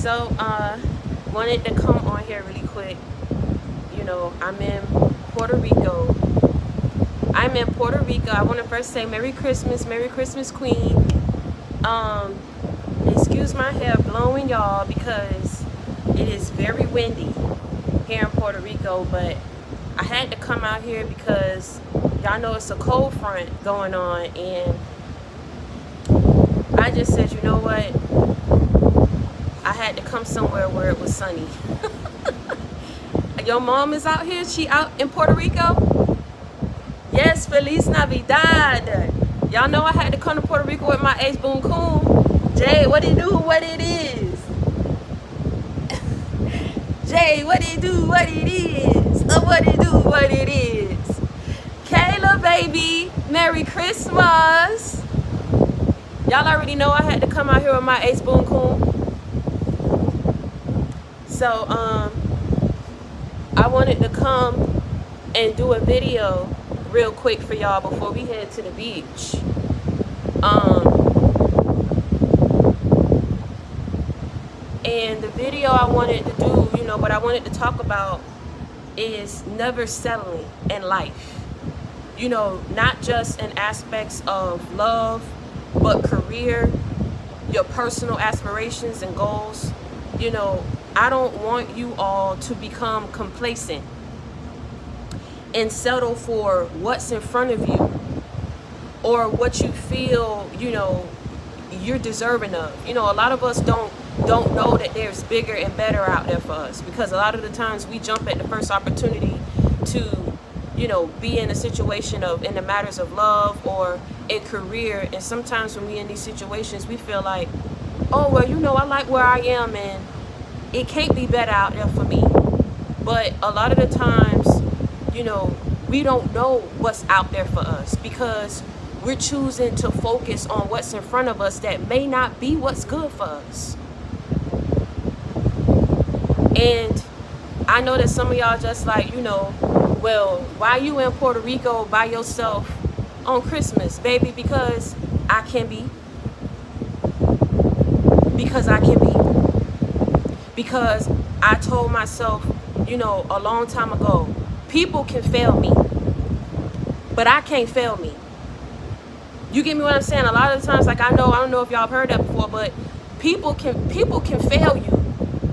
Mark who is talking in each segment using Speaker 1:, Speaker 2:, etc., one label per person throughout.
Speaker 1: So, wanted to come on here really quick. You know, I'm in Puerto Rico. I want to first say Merry Christmas, Queen. Excuse my hair blowing, y'all, because it is very windy here in Puerto Rico. But I had to come out here because y'all know it's a cold front going on, and I just said, you know what? I had to come somewhere where it was sunny. Your mom is out here? She out in Puerto Rico? Yes, Feliz Navidad. Y'all know I had to come to Puerto Rico with my ex boom coon. Jay, what it do? What it is? Jay, what it do? What it is? Oh, what it do? What it is? Kayla, baby, Merry Christmas. Y'all already know I had to come out here with my ex boom coon. So, I wanted to come and do a video real quick for y'all before we head to the beach. And the video I wanted to do, you know, what I wanted to talk about is never settling in life. You know, not just in aspects of love, but career, your personal aspirations and goals. You know, I don't want you all to become complacent and settle for what's in front of you or what you feel, you know, you're deserving of. You know, a lot of us don't know that there's bigger and better out there for us, because a lot of the times we jump at the first opportunity to, you know, be in a situation of, in the matters of love or in career. And sometimes when we in these situations, we feel like, oh, well, you know, I like where I am and it can't be better out there for me. But a lot of the times, you know, we don't know what's out there for us because we're choosing to focus on what's in front of us that may not be what's good for us. And I know that some of y'all just like, you know, well, why you in Puerto Rico by yourself on Christmas, baby? Because I can be. Because I can be. Because I told myself, you know, a long time ago, people can fail me, but I can't fail me. You get me what I'm saying? A lot of the times, like, I don't know if y'all have heard that before, but people can fail you,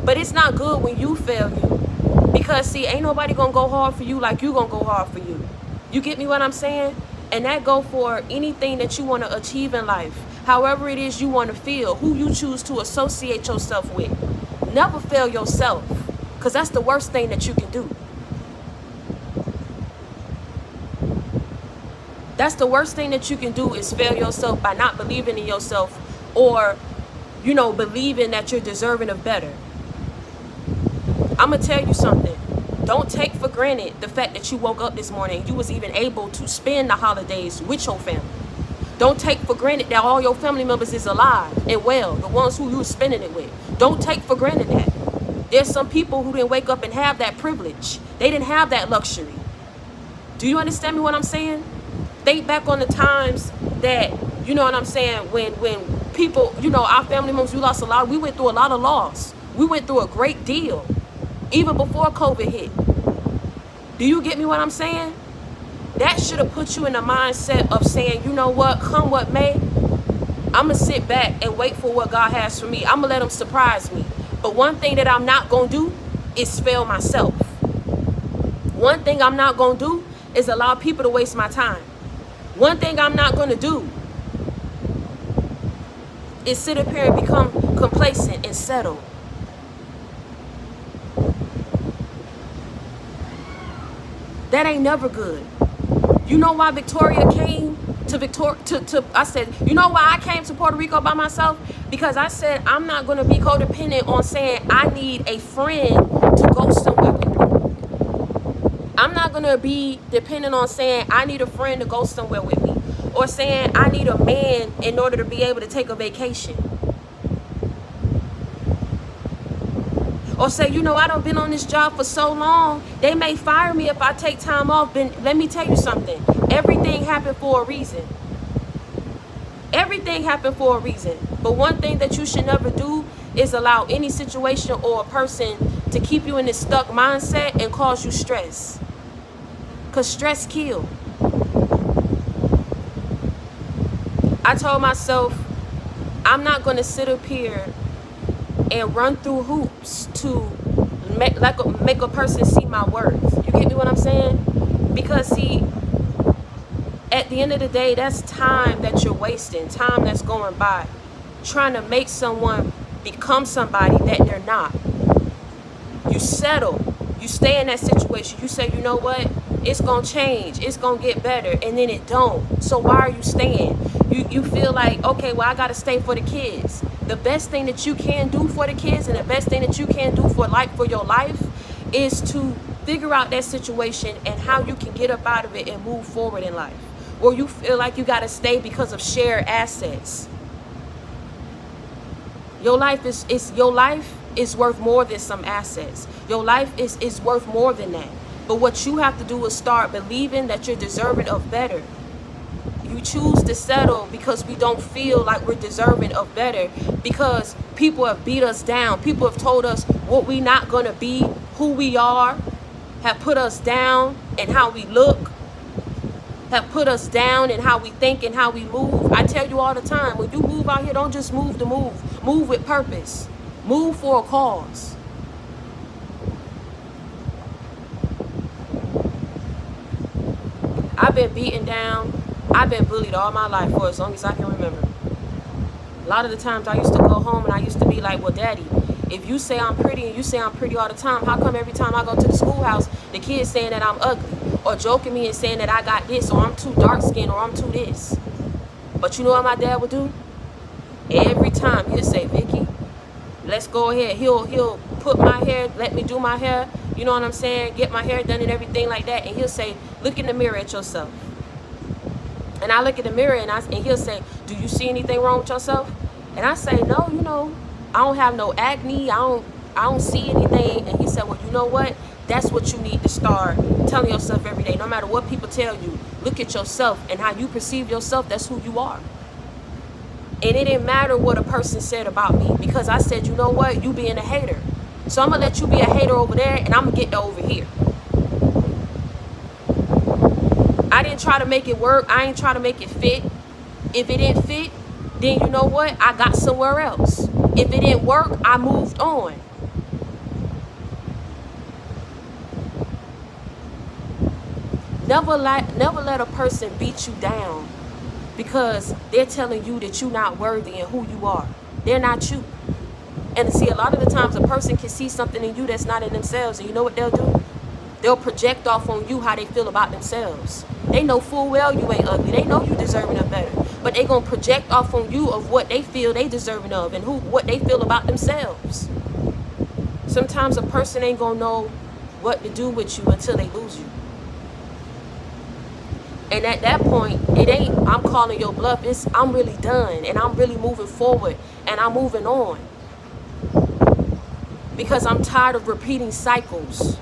Speaker 1: but it's not good when you fail you. Because see, ain't nobody gonna go hard for you like you gonna go hard for you. You get me what I'm saying? And that go for anything that you want to achieve in life. However it is you want to feel, who you choose to associate yourself with. Never fail yourself, because that's the worst thing that you can do. That's the worst thing that you can do, is fail yourself by not believing in yourself or, you know, believing that you're deserving of better. I'm going to tell you something. Don't take for granted the fact that you woke up this morning and you was even able to spend the holidays with your family. Don't take for granted that all your family members is alive and well, the ones who you were spending it with. Don't take for granted that. There's some people who didn't wake up and have that privilege. They didn't have that luxury. Do you understand me what I'm saying? Think back on the times that, you know what I'm saying, when people, you know, our family members, we lost a lot. We went through a lot of loss. We went through a great deal, even before COVID hit. Do you get me what I'm saying? That should have put you in the mindset of saying, you know what, come what may, I'm going to sit back and wait for what God has for me. I'm going to let him surprise me. But one thing that I'm not going to do is fail myself. One thing I'm not going to do is allow people to waste my time. One thing I'm not going to do is sit up here and become complacent and settle. That ain't never good. You know why Victoria came to I said, you know why I came to Puerto Rico by myself? Because I said, I'm not going to be codependent on saying I need a friend to go somewhere with me. I'm not going to be dependent on saying I need a friend to go somewhere with me, or saying I need a man in order to be able to take a vacation. Or say, you know, I done been on this job for so long, they may fire me if I take time off. But let me tell you something. Everything happened for a reason. Everything happened for a reason. But one thing that you should never do is allow any situation or a person to keep you in this stuck mindset and cause you stress. Because stress kills. I told myself, I'm not going to sit up here and run through hoops to make a person see my worth. You get me what I'm saying? Because see, at the end of the day, that's time that you're wasting, time that's going by, trying to make someone become somebody that they're not. You settle, you stay in that situation, you say, you know what, it's gonna change, it's gonna get better, and then it don't. So why are you staying? You feel like, okay, well, I gotta stay for the kids. The best thing that you can do for the kids and the best thing that you can do for your life is to figure out that situation and how you can get up out of it and move forward in life. Or you feel like you gotta stay because of shared assets. Your life is worth more than some assets. Your life is worth more than that. But what you have to do is start believing that you're deserving of better. You choose to settle because we don't feel like we're deserving of better, because people have beat us down. People have told us what we're not going to be, who we are, have put us down in how we look, have put us down in how we think and how we move. I tell you all the time, when you move out here, don't just move to move. Move with purpose. Move for a cause. I've been beaten down. I've been bullied all my life for as long as I can remember. A lot of the times I used to go home and I used to be like, well, Daddy, if you say I'm pretty and you say I'm pretty all the time, how come every time I go to the schoolhouse, the kids saying that I'm ugly, or joking me and saying that I got this, or I'm too dark skinned, or I'm too this? But you know what my dad would do? Every time he'd say, Vicky, let's go ahead. He'll put my hair, let me do my hair, you know what I'm saying, get my hair done and everything like that, and he'll say, look in the mirror at yourself. And I look in the mirror and he'll say, do you see anything wrong with yourself? And I say, no, I don't have no acne. I don't see anything. And he said, well, you know what? That's what you need to start telling yourself every day. No matter what people tell you, look at yourself and how you perceive yourself. That's who you are. And it didn't matter what a person said about me, because I said, you know what? You being a hater. So I'm going to let you be a hater over there, and I'm going to get over here. I didn't try to make it work. I ain't try to make it fit. If it didn't fit, then you know what? I got somewhere else. If it didn't work, I moved on. Never let a person beat you down because they're telling you that you're not worthy and who you are. They're not you. And see, a lot of the times a person can see something in you that's not in themselves, and you know what they'll do? They'll project off on you how they feel about themselves. They know full well you ain't ugly. They know you deserving of better. But they gonna project off on you of what they feel they deserving of and what they feel about themselves. Sometimes a person ain't gonna know what to do with you until they lose you. And at that point, it ain't I'm calling your bluff. It's I'm really done and I'm really moving forward and I'm moving on. Because I'm tired of repeating cycles.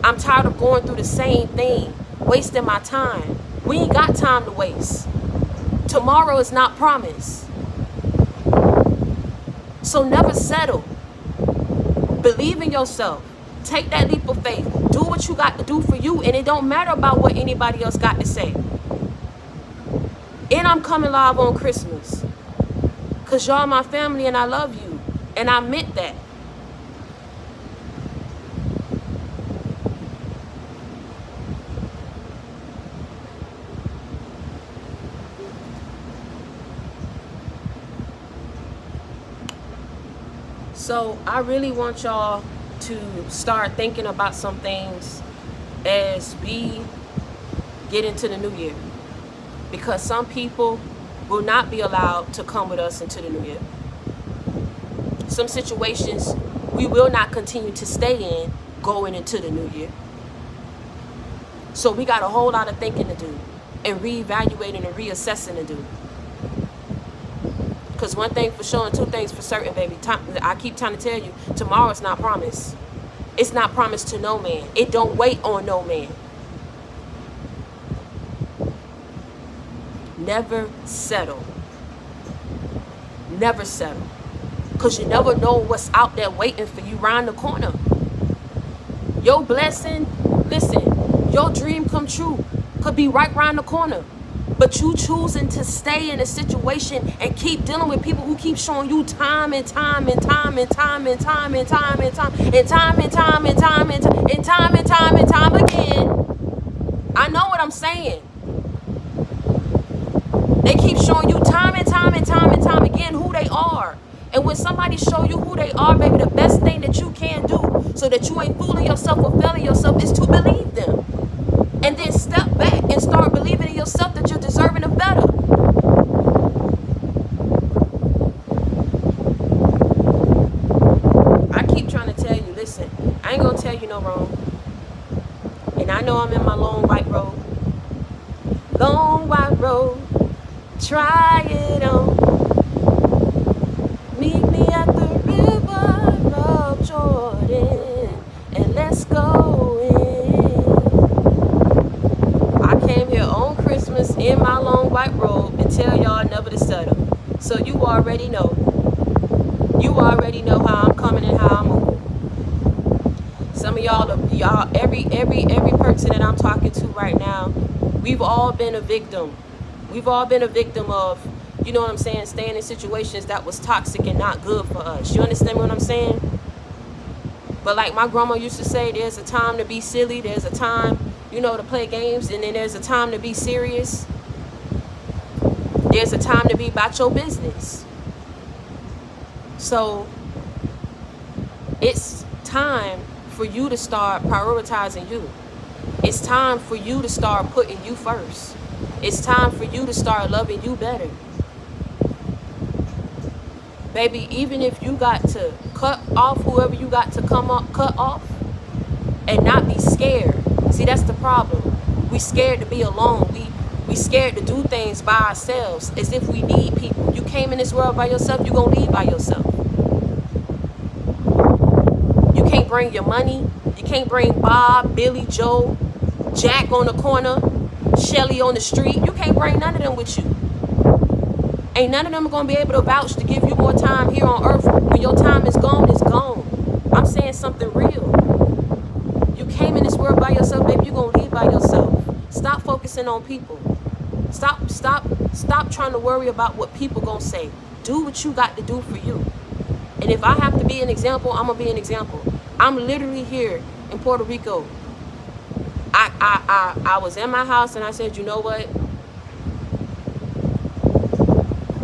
Speaker 1: I'm tired of going through the same thing, wasting my time. We ain't got time to waste. Tomorrow is not promised. So never settle. Believe in yourself. Take that leap of faith. Do what you got to do for you, and it don't matter about what anybody else got to say. And I'm coming live on Christmas. Because y'all my family and I love you. And I meant that. So I really want y'all to start thinking about some things as we get into the new year. Because some people will not be allowed to come with us into the new year. Some situations we will not continue to stay in going into the new year. So we got a whole lot of thinking to do and reevaluating and reassessing to do. Because one thing for sure and two things for certain, baby. I keep trying to tell you, tomorrow is not promised. It's not promised to no man. It don't wait on no man. Never settle. Never settle. Because you never know what's out there waiting for you around the corner. Your blessing, listen, your dream come true could be right around the corner. But you choosing to stay in a situation and keep dealing with people who keep showing you time and time and time and time and time and time and time and time and time and time and time and time and time and time again. I know what I'm saying. They keep showing you time and time and time and time again who they are. And when somebody show you who they are, baby, the best thing that you can do so that you ain't fooling yourself or failing yourself is to believe them. And then step back and start believing in yourself that you're deserving of better. I keep trying to tell you, listen, I ain't gonna tell you no wrong. And I know I'm in my long white road. Long white road, try it on. Meet me at the river of Jordan and let's go in. I came here on Christmas in my long white robe and tell y'all never to settle. So you already know. You already know how I'm coming and how I'm moving. Some of y'all, every person that I'm talking to right now, we've all been a victim. We've all been a victim of, you know what I'm saying, staying in situations that was toxic and not good for us. You understand what I'm saying? But like my grandma used to say, there's a time to be silly, there's a time, you know, to play games, and then there's a time to be serious. There's a time to be about your business. So it's time for you to start prioritizing you. It's time for you to start putting you first. It's time for you to start loving you better. Baby, even if you got to cut off whoever you got to cut off and not be scared. See, that's the problem. We scared to be alone. We scared to do things by ourselves as if we need people. You came in this world by yourself, you're going to leave by yourself. You can't bring your money. You can't bring Bob, Billy, Joe, Jack on the corner, Shelly on the street. You can't bring none of them with you. Ain't none of them are going to be able to vouch to give you more time here on earth. When your time is gone, it's gone. I'm saying something real. You came in this world by yourself, baby, you're going to leave by yourself. Stop focusing on people. Stop trying to worry about what people going to say. Do what you got to do for you. And if I have to be an example, I'm going to be an example. I'm literally here in Puerto Rico. I was in my house and I said, you know what?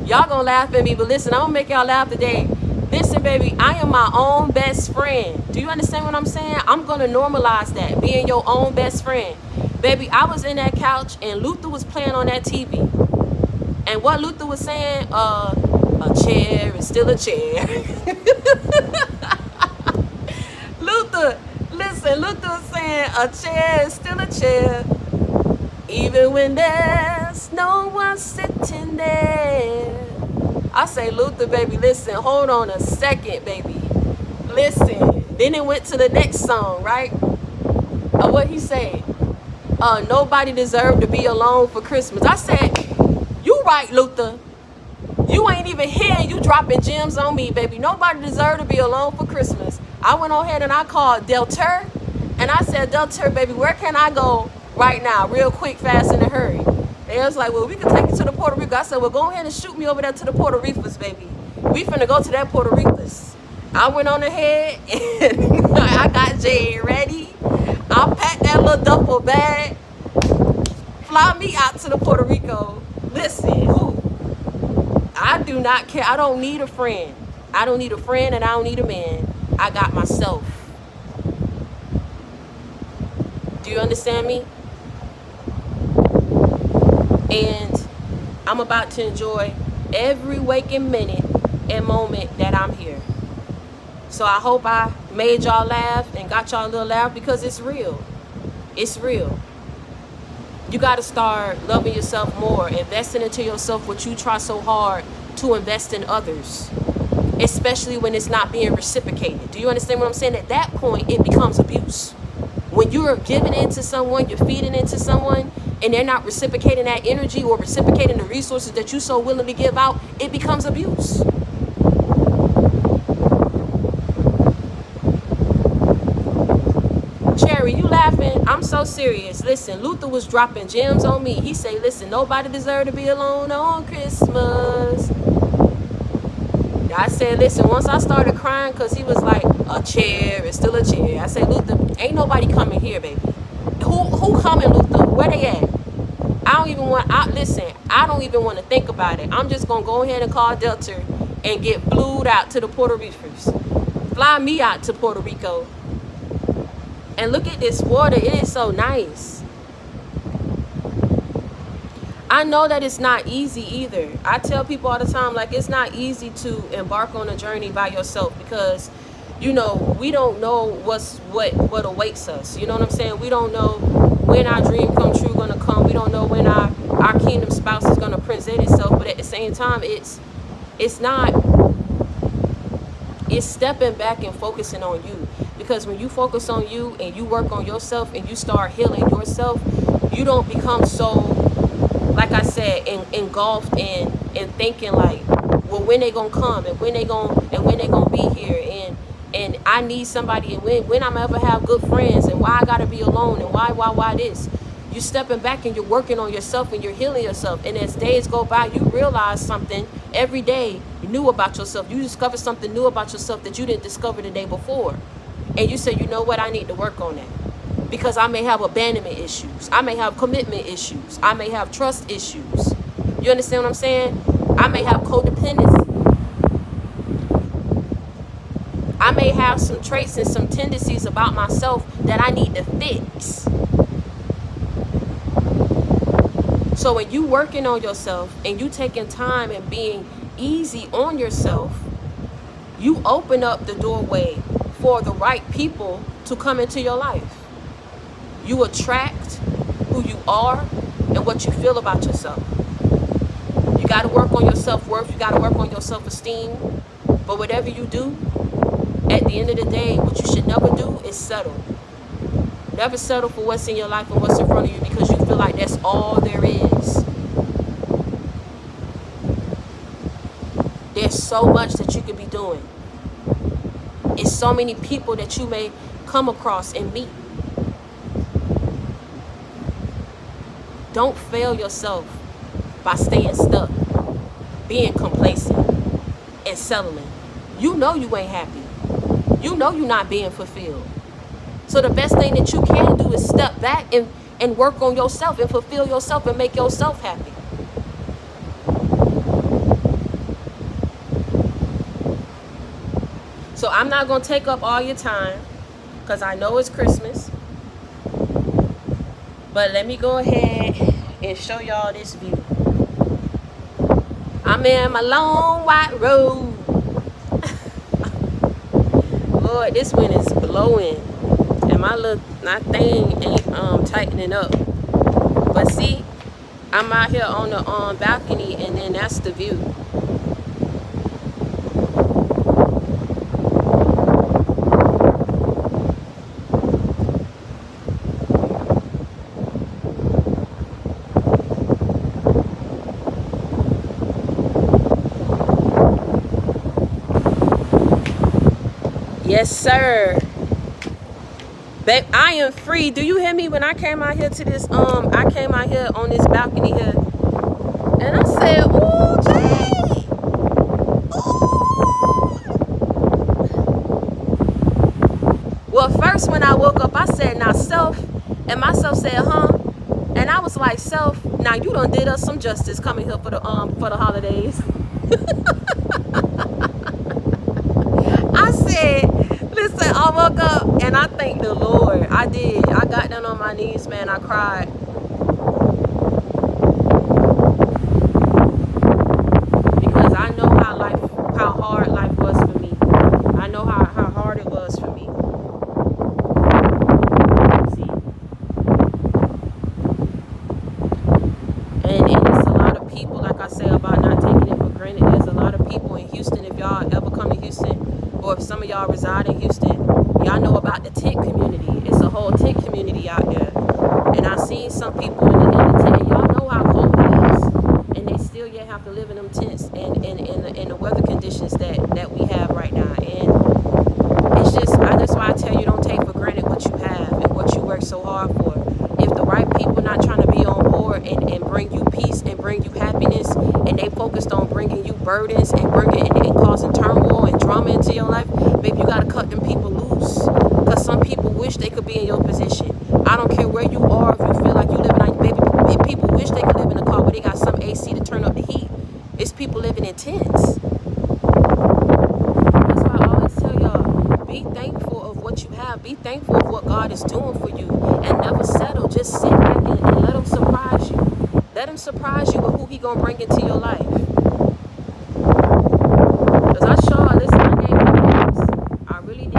Speaker 1: Y'all gonna laugh at me, but listen, I'm gonna make y'all laugh today. Listen, baby, I am my own best friend. Do you understand what I'm saying? I'm gonna normalize that, being your own best friend. Baby, I was in that couch and Luther was playing on that TV. And what Luther was saying, a chair is still a chair. Luther was saying, a chair is still a chair. Even when there's no one sitting there. I say, Luther, baby, listen, hold on a second, baby. Listen. Then it went to the next song, right? What he said? Nobody deserved to be alone for Christmas. I said, you right, Luther. You ain't even here and you dropping gems on me, baby. Nobody deserved to be alone for Christmas. I went on ahead and I called Delter. And I said, Delter, baby, where can I go right now, real quick, fast, in a hurry? They was like, well, we can take you to the Puerto Rico. I said, well, go ahead and shoot me over there to the Puerto Ricos, baby. We finna go to that Puerto Ricos. I went on ahead and I got Jay ready. I packed that little duffel bag. Fly me out to the Puerto Rico. Listen, I do not care. I don't need a friend. I don't need a friend and I don't need a man. I got myself. Do you understand me? And I'm about to enjoy every waking minute and moment that I'm here. So I hope I made y'all laugh and got y'all a little laugh, because it's real. It's real. You got to start loving yourself more, investing into yourself what you try so hard to invest in others, especially when it's not being reciprocated. Do you understand what I'm saying? At that point, it becomes abuse. When you're giving into someone, you're feeding into someone, and they're not reciprocating that energy or reciprocating the resources that you so willingly give out, it becomes abuse. laughing? I'm so serious. Listen, Luther was dropping gems on me. He say, listen, nobody deserve to be alone on Christmas. I said, listen, once I started crying, because he was like, a chair is still a chair. I said, Luther, ain't nobody coming here, baby. Who coming, Luther? Where they at? I don't even want, I don't even want to think about it. I'm just going to go ahead and call Delta and get flued out to the Puerto Ricans. Fly me out to Puerto Rico. And look at this water. It is so nice. I know that it's not easy either. I tell people all the time, like, it's not easy to embark on a journey by yourself because, you know, we don't know what awaits us. You know what I'm saying? We don't know when our dream come true gonna come. We don't know when our kingdom spouse is gonna present itself. But at the same time, it's stepping back and focusing on you. Because when you focus on you and you work on yourself and you start healing yourself, you don't become so, like I said, engulfed in thinking like, well, when they gonna come and when they gonna be here and I need somebody and when I'm ever have good friends and why I gotta be alone and why this. You're stepping back and you're working on yourself and you're healing yourself. And as days go by, you realize something every day new about yourself. You discover something new about yourself that you didn't discover the day before. And you say, you know what, I need to work on that. Because I may have abandonment issues. I may have commitment issues. I may have trust issues. You understand what I'm saying? I may have codependency. I may have some traits and some tendencies about myself that I need to fix. So when you working on yourself and you taking time and being easy on yourself, you open up the doorway for the right people to come into your life. You attract who you are and what you feel about yourself. You got to work on your self-worth. You got to work on your self-esteem. But whatever you do, at the end of the day, what you should never do is settle. Never settle for what's in your life and what's in front of you because you feel like that's all there is. There's so much that you could be doing. It's so many people that you may come across and meet. Don't fail yourself by staying stuck, being complacent, and settling. You know you ain't happy. You know you're not being fulfilled. So the best thing that you can do is step back and work on yourself and fulfill yourself and make yourself happy. So I'm not going to take up all your time because I know it's Christmas. But let me go ahead and show y'all this view. I'm in my long white road. Lord, this wind is blowing. And my thing ain't tightening up. But see, I'm out here on the balcony and then that's the view. Yes, sir. Babe, I am free. Do you hear me when I came out here to this, I came out here on this balcony here. And I said, ooh, Jay. Ooh. Well, first when I woke up, I said, now self. And myself said, huh? And I was like, self, now you done did us some justice coming here for the holidays. I said, listen, I woke up and I thanked the Lord. I did. I got down on my knees, man. I cried. Because I know how hard life was for me. I know how hard it was for me. See? And it's a lot of people, like I say, about not taking it for granted. There's a lot of people in Houston. If y'all ever come to Houston, or if some of y'all reside in Houston, y'all know about the tent community. It's a whole tent community out there. And I've seen some people in the tent, and y'all know how cold it is. And they still yet have to live in them tents and in the weather conditions that we have right now. And it's just, that's why I tell you, don't take for granted what you have and what you work so burdens and bringing and causing turmoil and drama into your life, baby, you gotta cut them people loose. Cause some people wish they could be in your position. I don't care where you are. If you feel like you live in, baby, people wish they could live in a car where they got some AC to turn up the heat. It's people living in tents. That's why I always tell y'all, be thankful of what you have. Be thankful of what God is doing for you, and never settle. Just sit back and let Him surprise you. Let Him surprise you with who He gonna bring into your life. Cause I sure, listen, I gave Him thanks. I really did.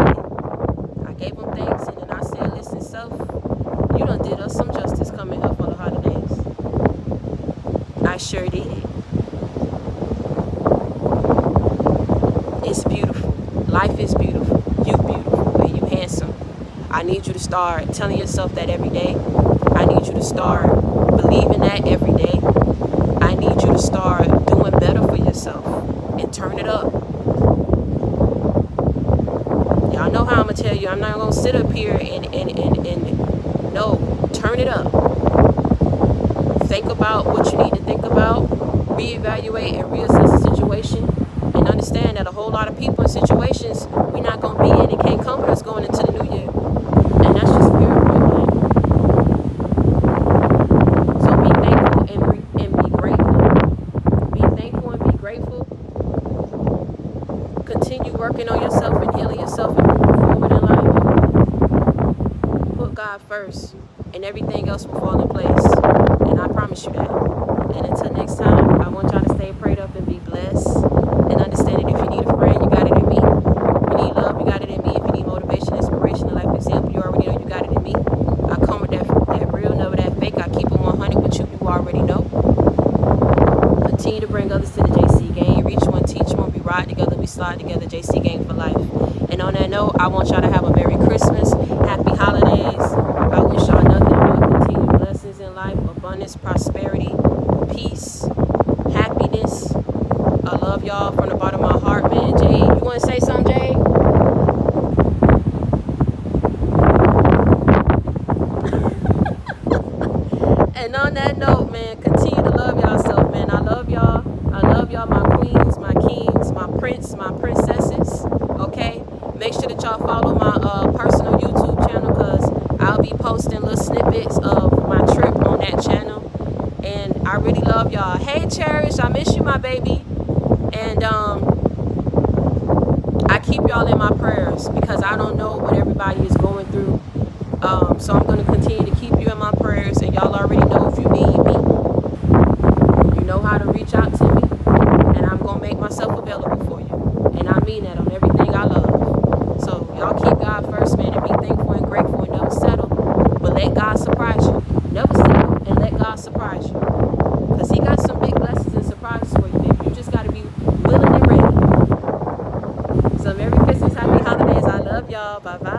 Speaker 1: I gave Him thanks, and then I said, listen, self, you done did us some justice coming here for the holidays. I sure did. It's beautiful. Life is beautiful. You beautiful, and you handsome. I need you to start telling yourself that every day. I need you to start believing that every day. I need you to start doing better for yourself and turn it up. Y'all know how I'm gonna tell you. I'm not gonna sit up here and no, turn it up. Think about what you need to think about, reevaluate and reassess the situation, and understand that a whole lot of people in situations we're not gonna be in and can't come with us going into the new year. And that's just very important. So be thankful and be grateful. Be thankful and be grateful. Continue working on yourself and healing yourself and moving forward in life. Put God first, and everything else will fall in place. And I promise you that. And until next time, I want y'all to stay prayed up and be blessed. And understand that if you need a friend, you got it in me. If you need love, you got it in me. If you need motivation, inspiration, a life example, you already know you got it in me. I come with that real, never that fake. I keep it 100 with you. You already know. Continue to bring others to the JC gang. Reach one, teach one. We ride together, we slide together. JC gang for life. And on that note, I want y'all to have a Merry Christmas, Happy Holidays. I wish y'all nothing but continued blessings in life, abundance, prosperity, peace, happiness. I love y'all from the bottom of my heart, man. Jay, you want to say something, Jay? And on that note, man, continue to love yourself, man. I love y'all. I love y'all, my queens, my kings, my prince, my princesses. Okay? Make sure that y'all follow my personal YouTube channel, because I'll be posting little snippets of my trip on that channel. And I really love y'all. Hey, Cherish, I miss you, my baby. And I keep y'all in my prayers, because I don't know what everybody is going through. So I'm going to continue to keep you in my prayers. And y'all already know, if you need me, you know how to reach out to me. And I'm going to make myself available for you. And I mean that on everything I love. So y'all keep God first, man, and be thankful and grateful and never settle. But let God surprise you. Never settle and let God surprise you. Because He got some big blessings and surprises for you, baby. You just got to be willing and ready. So Merry Christmas, Happy Holidays. I love y'all. Bye-bye.